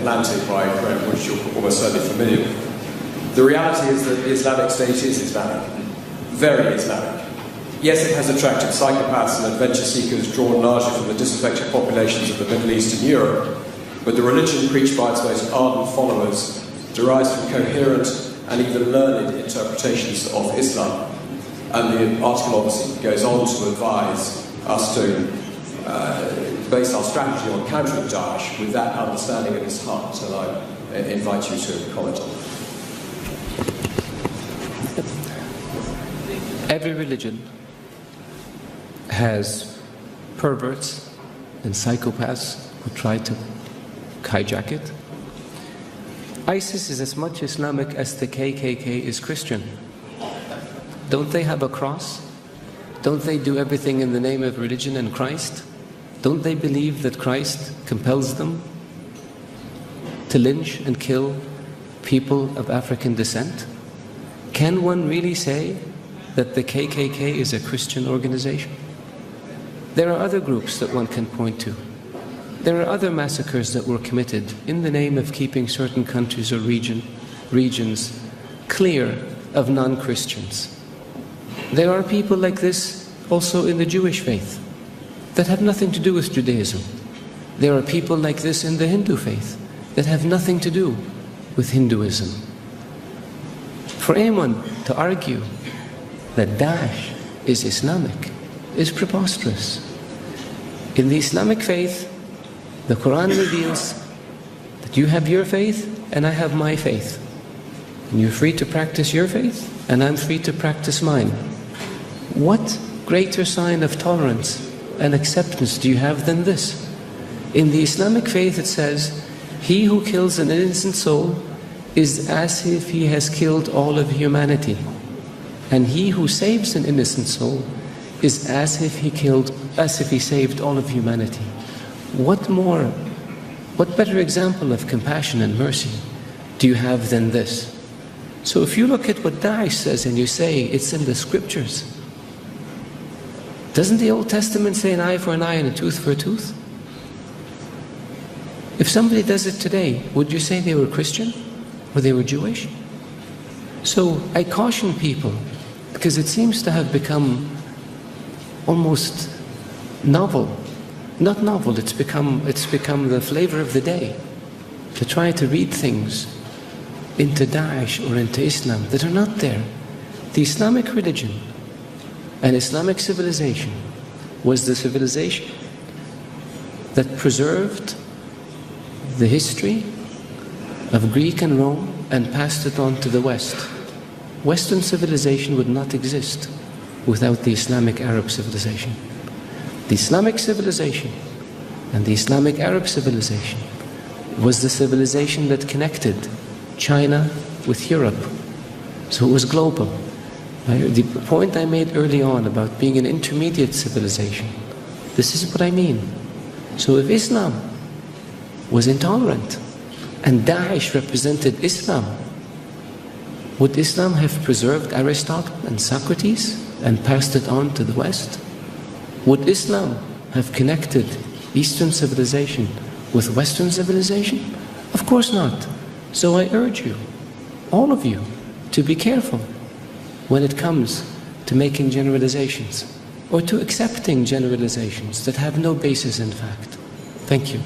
Atlantic by a friend, which you're almost certainly familiar with. The reality is that the Islamic State is Islamic, very Islamic. Yes, it has attracted psychopaths and adventure seekers drawn largely from the disaffected populations of the Middle East and Europe, but the religion preached by its most ardent followers derives from coherent and even learned interpretations of Islam. And the article obviously goes on to advise us to base our strategy on countering Daesh with that understanding at its heart, and I invite you to comment on that. Every religion has perverts and psychopaths who try to hijack it. ISIS is as much Islamic as the KKK is Christian. Don't they have a cross? Don't they do everything in the name of religion and Christ? Don't they believe that Christ compels them to lynch and kill people of African descent? Can one really say that the KKK is a Christian organization? There are other groups that one can point to. There are other massacres that were committed in the name of keeping certain countries or regions clear of non-Christians. There are people like this also in the Jewish faith that have nothing to do with Judaism. There are people like this in the Hindu faith that have nothing to do with Hinduism. For anyone to argue that Daesh is Islamic is preposterous. In the Islamic faith, the Quran reveals that you have your faith and I have my faith. And you're free to practice your faith and I'm free to practice mine. What greater sign of tolerance and acceptance do you have than this? In the Islamic faith it says, he who kills an innocent soul is as if he has killed all of humanity. And he who saves an innocent soul is as if he saved all of humanity. What better example of compassion and mercy do you have than this? So if you look at what Daesh says and you say it's in the scriptures, doesn't the Old Testament say an eye for an eye and a tooth for a tooth? If somebody does it today, would you say they were Christian or they were Jewish? So I caution people, because it seems to have become almost novel. Not novel, it's become the flavor of the day to try to read things into Daesh or into Islam that are not there. The Islamic religion and Islamic civilization was the civilization that preserved the history of Greek and Rome and passed it on to the West. Western civilization would not exist without the Islamic Arab civilization. The Islamic civilization and the Islamic Arab civilization was the civilization that connected China with Europe. So it was global. The point I made early on about being an intermediate civilization, this is what I mean. So if Islam was intolerant and Daesh represented Islam, would Islam have preserved Aristotle and Socrates and passed it on to the West? Would Islam have connected Eastern civilization with Western civilization? Of course not. So I urge you, all of you, to be careful when it comes to making generalizations or to accepting generalizations that have no basis in fact. Thank you.